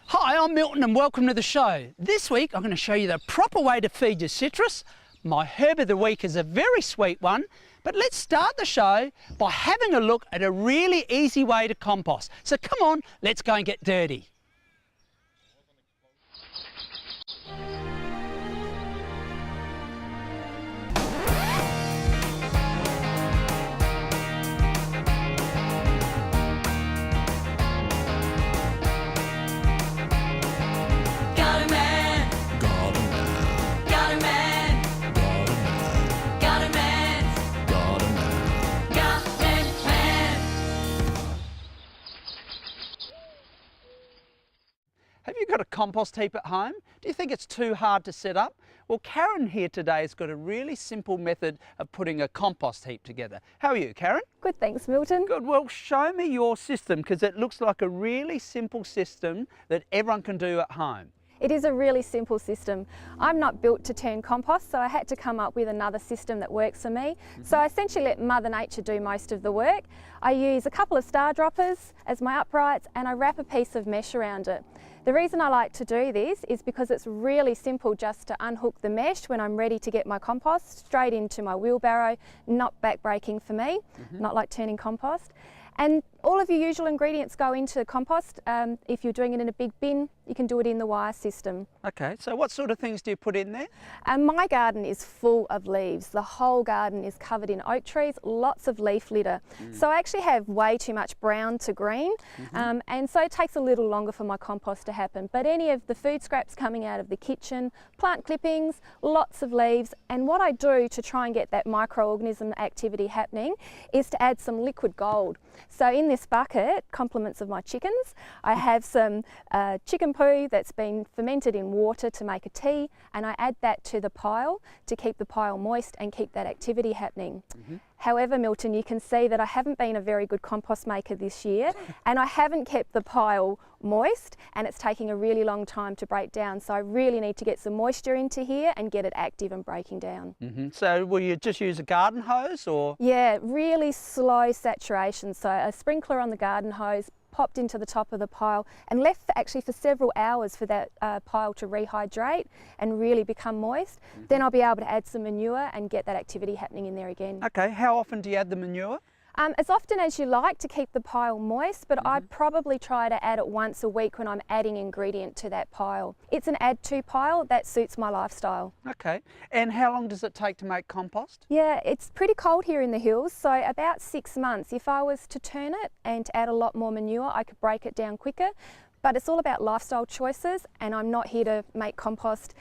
Hi, I'm Milton and welcome to the show. This week I'm going to show you the proper way to feed your citrus. My herb of the week is a very sweet one, but let's start the show by having a look at a really easy way to compost. So come on, let's go and get dirty. Have you got a compost heap at home? Do you think it's too hard to set up? Well, Karen here today has got a really simple method of putting a compost heap together. How are you, Karen? Good, thanks, Milton. Good. Well, show me your system because it looks like a really simple system that everyone can do at home. It is a really simple system. I'm not built to turn compost, so I had to come up with another system that works for me. So I essentially let Mother Nature do most of the work. I use a couple of star droppers as my uprights and I wrap a piece of mesh around it. The reason I like to do this is because it's really simple just to unhook the mesh when I'm ready to get my compost straight into my wheelbarrow, not back-breaking for me, not like turning compost. And all of your usual ingredients go into the compost. If you're doing it in a big bin, you can do it in the wire system. Okay, so what sort of things do you put in there? My garden is full of leaves. The whole garden is covered in oak trees, lots of leaf litter. So I actually have way too much brown to green, and so it takes a little longer for my compost to happen. But any of the food scraps coming out of the kitchen, plant clippings, lots of leaves, and what I do to try and get that microorganism activity happening is to add some liquid gold. So in this bucket, compliments of my chickens, I have some chicken poo that's been fermented in water to make a tea, and I add that to the pile to keep the pile moist and keep that activity happening. However, Milton, you can see that I haven't been a very good compost maker this year and I haven't kept the pile moist, and it's taking a really long time to break down. So I really need to get some moisture into here and get it active and breaking down. So will you just use a garden hose or? Yeah, really slow saturation. So a sprinkler on the garden hose, popped into the top of the pile and left actually for several hours for that pile to rehydrate and really become moist. Then I'll be able to add some manure and get that activity happening in there again. Okay, how often do you add the manure? As often as you like to keep the pile moist, but I probably try to add it once a week when I'm adding ingredient to that pile. It's an add to pile that suits my lifestyle. Okay, and how long does it take to make compost? Yeah, it's pretty cold here in the hills, so about 6 months. If I was to turn it and to add a lot more manure, I could break it down quicker. But it's all about lifestyle choices, and I'm not here to make compost,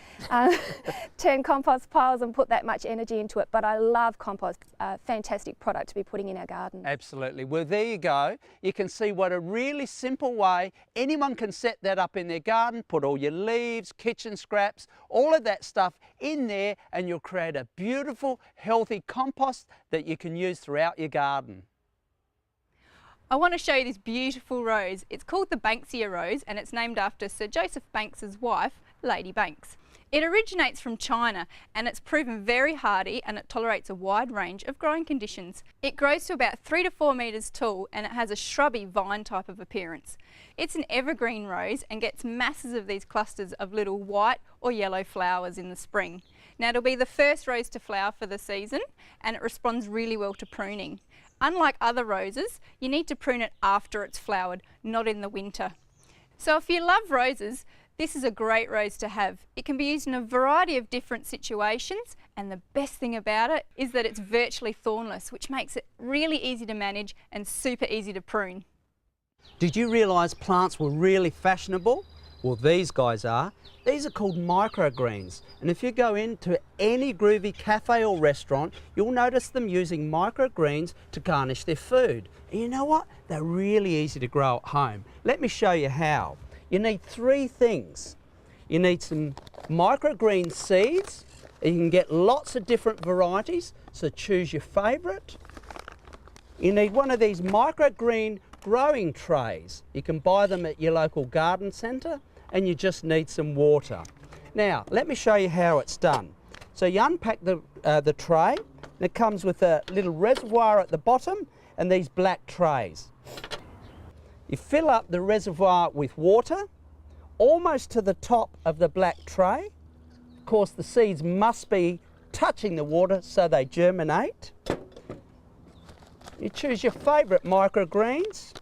turn compost piles and put that much energy into it. But I love compost, a fantastic product to be putting in our garden. Absolutely. Well, there you go. You can see what a really simple way anyone can set that up in their garden, put all your leaves, kitchen scraps, all of that stuff in there, and you'll create a beautiful, healthy compost that you can use throughout your garden. I want to show you this beautiful rose. It's called the Banksia rose and it's named after Sir Joseph Banks's wife, Lady Banks. It originates from China and it's proven very hardy and it tolerates a wide range of growing conditions. It grows to about 3 to 4 metres tall and it has a shrubby vine type of appearance. It's an evergreen rose and gets masses of these clusters of little white or yellow flowers in the spring. Now it'll be the first rose to flower for the season and it responds really well to pruning. Unlike other roses, you need to prune it after it's flowered, not in the winter. So if you love roses, this is a great rose to have. It can be used in a variety of different situations, and the best thing about it is that it's virtually thornless, which makes it really easy to manage and super easy to prune. Did you realise plants were really fashionable? Well, these guys are. These are called microgreens, and if you go into any groovy cafe or restaurant, you'll notice them using microgreens to garnish their food. And you know what? They're really easy to grow at home. Let me show you how. You need 3 things. You need some microgreen seeds. You can get lots of different varieties, so choose your favourite. You need one of these microgreen growing trays. You can buy them at your local garden centre, and you just need some water. Now, let me show you how it's done. So you unpack the tray, and it comes with a little reservoir at the bottom and these black trays. You fill up the reservoir with water, almost to the top of the black tray. Of course, the seeds must be touching the water so they germinate. You choose your favourite microgreens.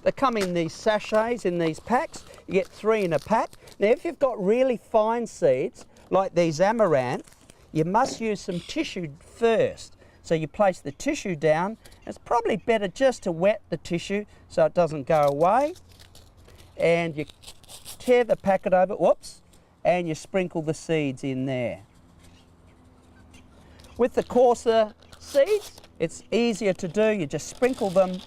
They come in these sachets, in these packs. You get 3 in a pack. Now, if you've got really fine seeds, like these amaranth, you must use some tissue first. So you place the tissue down. It's probably better just to wet the tissue so it doesn't go away. And you tear the packet over, whoops, and you sprinkle the seeds in there. With the coarser seeds, it's easier to do. You just sprinkle them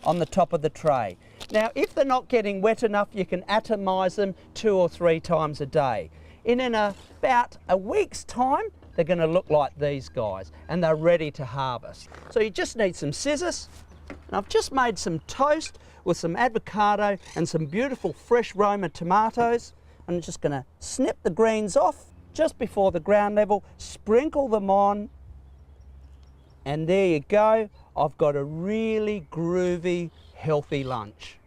on the top of the tray. Now, if they're not getting wet enough, you can atomise them 2 or 3 times a day. In about a week's time, they're going to look like these guys, and they're ready to harvest. So you just need some scissors, and I've just made some toast with some avocado and some beautiful fresh Roma tomatoes. I'm just going to snip the greens off just before the ground level, sprinkle them on, and there you go. I've got a really groovy, healthy lunch.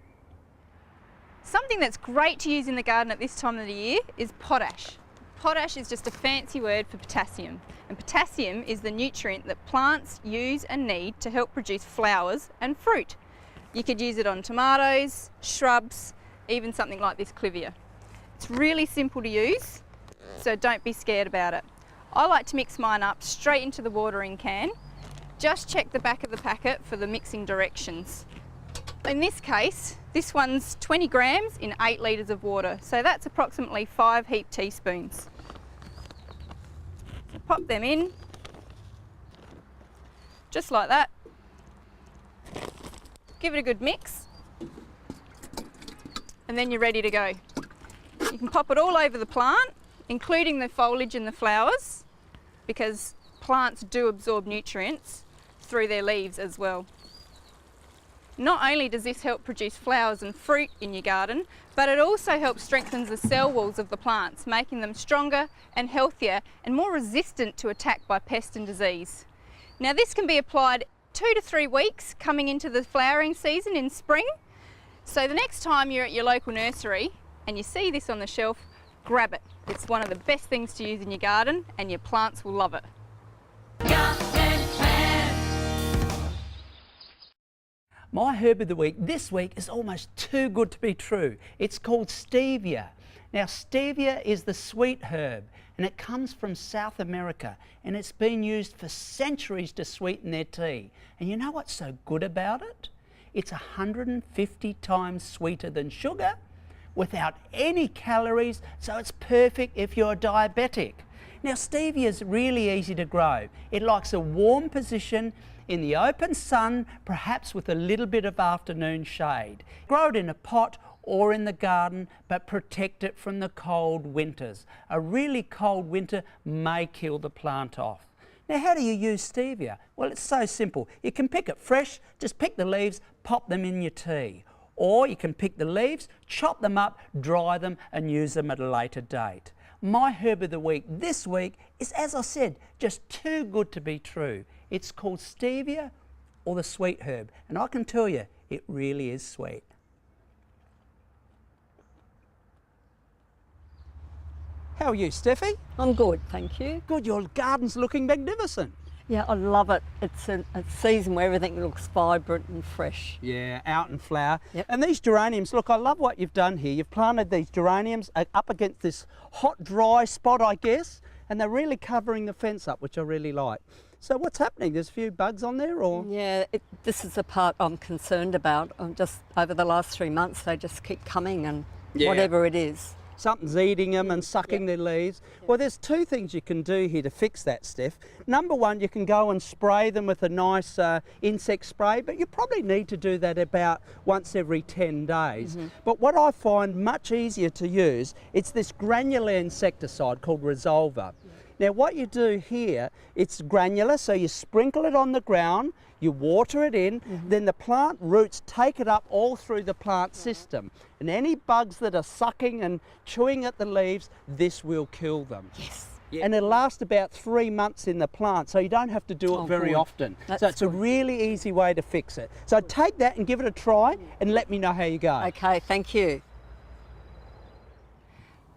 Something that's great to use in the garden at this time of the year is potash. Potash is just a fancy word for potassium, and potassium is the nutrient that plants use and need to help produce flowers and fruit. You could use it on tomatoes, shrubs, even something like this clivia. It's really simple to use, so don't be scared about it. I like to mix mine up straight into the watering can. Just check the back of the packet for the mixing directions. In this case, this one's 20 grams in 8 litres of water, so that's approximately 5 heaped teaspoons. So pop them in, just like that. Give it a good mix, and then you're ready to go. You can pop it all over the plant, including the foliage and the flowers, because plants do absorb nutrients through their leaves as well. Not only does this help produce flowers and fruit in your garden, but it also helps strengthen the cell walls of the plants, making them stronger and healthier and more resistant to attack by pest and disease. Now, this can be applied 2 to 3 weeks coming into the flowering season in spring. So the next time you're at your local nursery and you see this on the shelf, grab it. It's one of the best things to use in your garden, and your plants will love it. My herb of the week this week is almost too good to be true. It's called stevia. Now, stevia is the sweet herb, and it comes from South America, and it's been used for centuries to sweeten their tea. And you know what's so good about it? It's 150 times sweeter than sugar, without any calories, so it's perfect if you're diabetic. Now, stevia is really easy to grow. It likes a warm position in the open sun, perhaps with a little bit of afternoon shade. Grow it in a pot or in the garden, but protect it from the cold winters. A really cold winter may kill the plant off. Now, how do you use stevia? Well, it's so simple. You can pick it fresh, just pick the leaves, pop them in your tea. Or you can pick the leaves, chop them up, dry them, and use them at a later date. My herb of the week this week is, as I said, just too good to be true. It's called stevia, or the sweet herb, and I can tell you, it really is sweet. How are you, Steffi? I'm good, thank you. Good, your garden's looking magnificent. Yeah, I love it. It's a season where everything looks vibrant and fresh. Yeah, out in flower. Yep. And these geraniums, look, I love what you've done here. You've planted these geraniums up against this hot, dry spot, I guess, and they're really covering the fence up, which I really like. So what's happening? There's a few bugs on there, or? Yeah, this is the part I'm concerned about. Just over the last 3 months, they just keep coming, and whatever it is. Something's eating them and sucking their leaves. Well, there's 2 things you can do here to fix that, Steph. Number one, you can go and spray them with a nice insect spray, but you probably need to do that about once every 10 days. But what I find much easier to use, it's this granular insecticide called Resolver. Now, what you do here, it's granular, so you sprinkle it on the ground, you water it in, then the plant roots take it up all through the plant system. And any bugs that are sucking and chewing at the leaves, this will kill them. Yes. and it'll last about 3 months in the plant, so you don't have to do it very good. often. That's so it's a good. really easy way to fix it. So take that and give it a try and let me know how you go. Okay, thank you.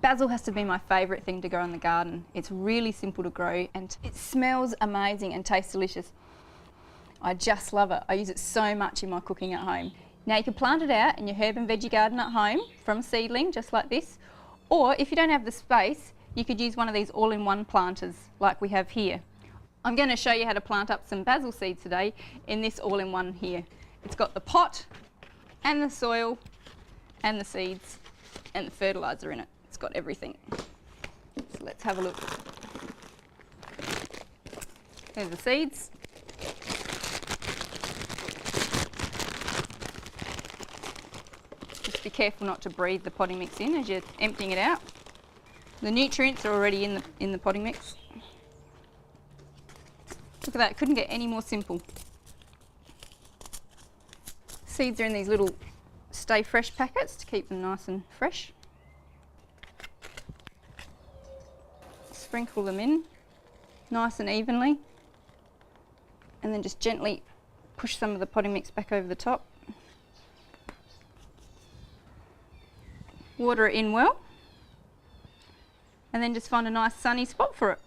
Basil has to be my favourite thing to grow in the garden. It's really simple to grow and it smells amazing and tastes delicious. I just love it. I use it so much in my cooking at home. Now you can plant it out in your herb and veggie garden at home from a seedling, just like this. Or if you don't have the space, you could use one of these all-in-one planters like we have here. I'm going to show you how to plant up some basil seeds today in this all-in-one here. It's got the pot and the soil and the seeds and the fertiliser in it. It's got everything. So let's have a look. There's the seeds. Just be careful not to breathe the potting mix in as you're emptying it out. The nutrients are already in the potting mix. Look at that, couldn't get any more simple. Seeds are in these little stay fresh packets to keep them nice and fresh. Sprinkle them in nice and evenly, and then just gently push some of the potting mix back over the top. Water it in well, and then just find a nice sunny spot for it.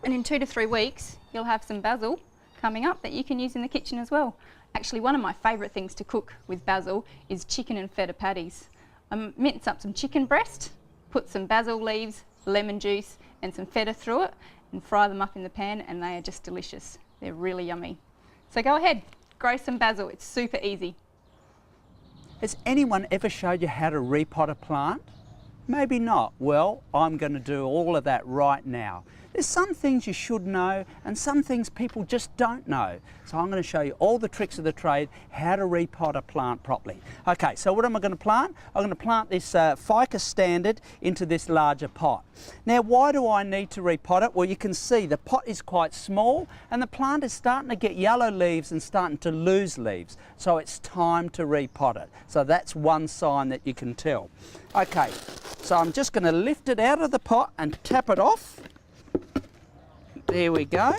And in 2 to 3 weeks, you'll have some basil coming up that you can use in the kitchen as well. Actually, one of my favourite things to cook with basil is chicken and feta patties. I mince up some chicken breast, put some basil leaves, lemon juice and some feta through it and fry them up in the pan, and they are just delicious. They're really yummy. So go ahead, grow some basil, it's super easy. Has anyone ever showed you how to repot a plant? Maybe not. Well, I'm going to do all of that right now. There's some things you should know and some things people just don't know. So I'm going to show you all the tricks of the trade, how to repot a plant properly. Okay, so what am I going to plant? I'm going to plant this ficus standard into this larger pot. Now, why do I need to repot it? Well, you can see the pot is quite small and the plant is starting to get yellow leaves and starting to lose leaves. So it's time to repot it. So that's one sign that you can tell. Okay, so I'm just going to lift it out of the pot and tap it off. There we go.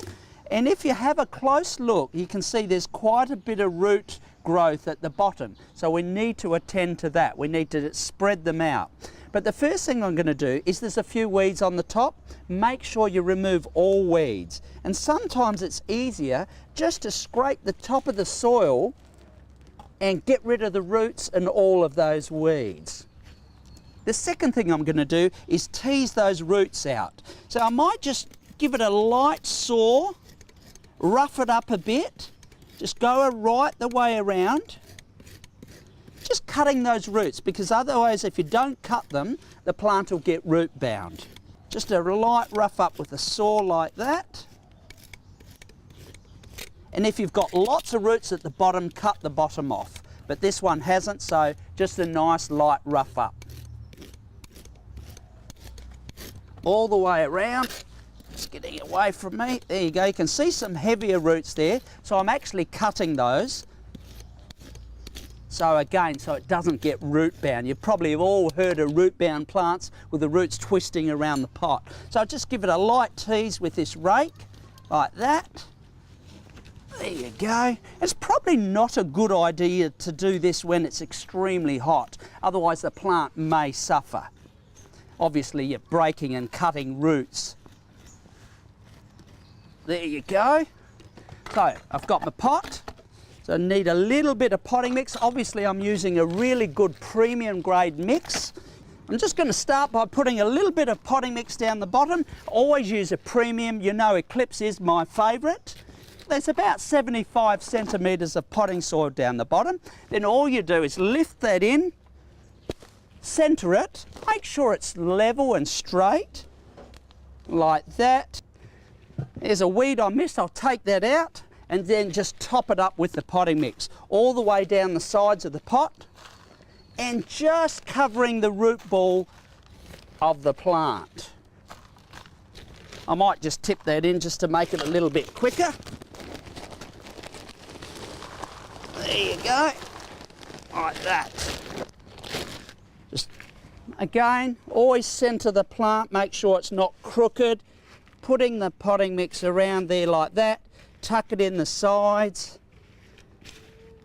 And if you have a close look, you can see there's quite a bit of root growth at the bottom. So we need to attend to that. We need to spread them out. But the first thing I'm going to do is there's a few weeds on the top. Make sure you remove all weeds. And sometimes it's easier just to scrape the top of the soil and get rid of the roots and all of those weeds. The second thing I'm going to do is tease those roots out. So I might just give it a light saw, rough it up a bit, just go right the way around, just cutting those roots, because otherwise if you don't cut them, the plant will get root bound. Just a light rough up with a saw like that. And if you've got lots of roots at the bottom, cut the bottom off. But this one hasn't, so just a nice light rough up. All the way around. Just getting away from me. There you go. You can see some heavier roots there. So I'm actually cutting those. So again, so it doesn't get root bound. You probably have all heard of root bound plants with the roots twisting around the pot. So I'll just give it a light tease with this rake, like that. There you go. It's probably not a good idea to do this when it's extremely hot. Otherwise the plant may suffer. Obviously you're breaking and cutting roots. There you go. So I've got my pot. So I need a little bit of potting mix. Obviously I'm using a really good premium grade mix. I'm just going to start by putting a little bit of potting mix down the bottom. Always use a premium. You know Eclipse is my favourite. There's about 75 centimetres of potting soil down the bottom. Then all you do is lift that in, centre it, make sure it's level and straight, like that. There's a weed I missed, I'll take that out and then just top it up with the potting mix all the way down the sides of the pot and just covering the root ball of the plant. I might just tip that in just to make it a little bit quicker. There you go, like that. Just Again, always centre the plant, make sure it's not crooked. Putting the potting mix around there like that, tuck it in the sides,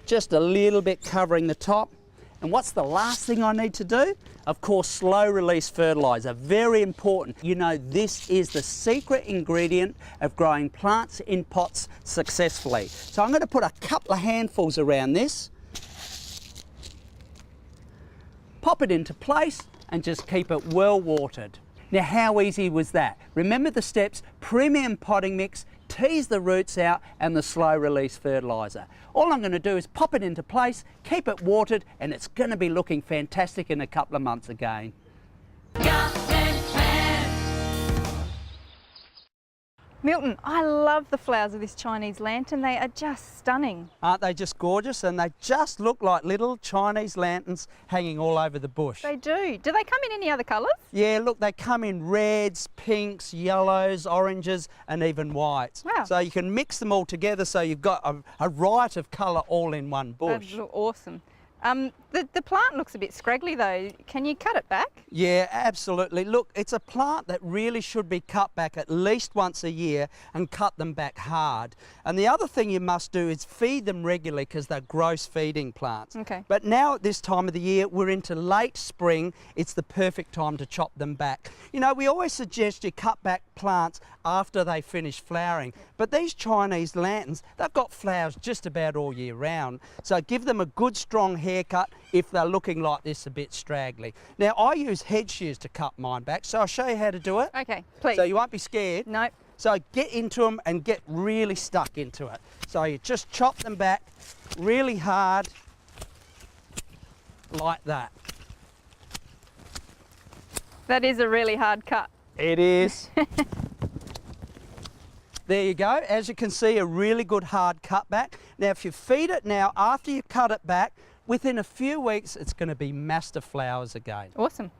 just a little bit covering the top. And what's the last thing I need to do? Of course, slow release fertiliser, very important. You know, this is the secret ingredient of growing plants in pots successfully. So I'm going to put a couple of handfuls around this, pop it into place and just keep it well watered. Now, how easy was that? Remember the steps: premium potting mix, tease the roots out, and the slow release fertiliser. All I'm going to do is pop it into place, keep it watered, and it's going to be looking fantastic in a couple of months again. Milton, I love the flowers of this Chinese lantern. They are just stunning. Aren't they just gorgeous? And they just look like little Chinese lanterns hanging all over the bush. They do. Do they come in any other colours? Yeah, look, they come in reds, pinks, yellows, oranges, and even whites. Wow. So you can mix them all together so you've got a riot of colour all in one bush. They look awesome. The plant looks a bit scraggly though. Can you cut it back? Yeah, absolutely. Look, it's a plant that really should be cut back at least once a year and cut them back hard. And the other thing you must do is feed them regularly because they're gross feeding plants. Okay. But now at this time of the year, we're into late spring, it's the perfect time to chop them back. You know, we always suggest you cut back plants after they finish flowering. But these Chinese lanterns, they've got flowers just about all year round. So give them a good strong haircut if they're looking like this, a bit straggly. Now, I use head shears to cut mine back, so I'll show you how to do it. Okay, please. So you won't be scared. Nope. So get into them and get really stuck into it. So you just chop them back really hard, like that. That is a really hard cut. It is. There you go. As you can see, a really good hard cut back. Now, if you feed it now, after you cut it back, within a few weeks, it's going to be master flowers again. Awesome.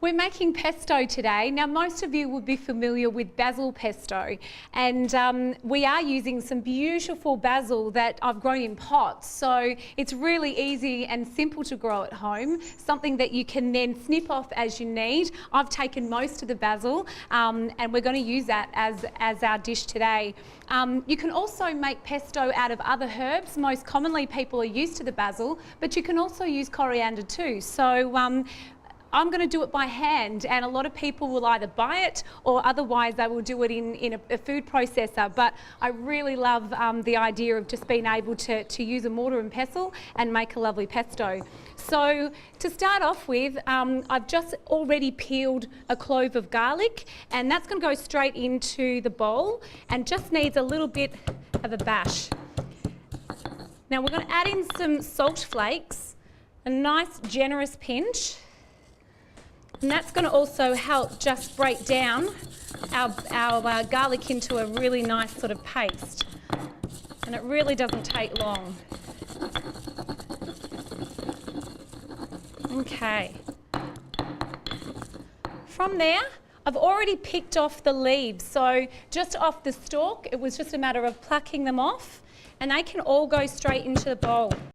We're making pesto today. Now, most of you would be familiar with basil pesto, and we are using some beautiful basil that I've grown in pots. So it's really easy and simple to grow at home, something that you can then snip off as you need. I've taken most of the basil, and we're going to use that as our dish today. You can also make pesto out of other herbs. Most commonly, people are used to the basil, but you can also use coriander too. So I'm going to do it by hand, and a lot of people will either buy it or otherwise they will do it in a food processor. But I really love the idea of just being able to use a mortar and pestle and make a lovely pesto. So to start off with, I've just already peeled a clove of garlic, and that's going to go straight into the bowl and just needs a little bit of a bash. Now we're going to add in some salt flakes, a nice generous pinch. And that's going to also help just break down our garlic into a really nice sort of paste. And it really doesn't take long. Okay. From there, I've already picked off the leaves. So just off the stalk, it was just a matter of plucking them off, and they can all go straight into the bowl.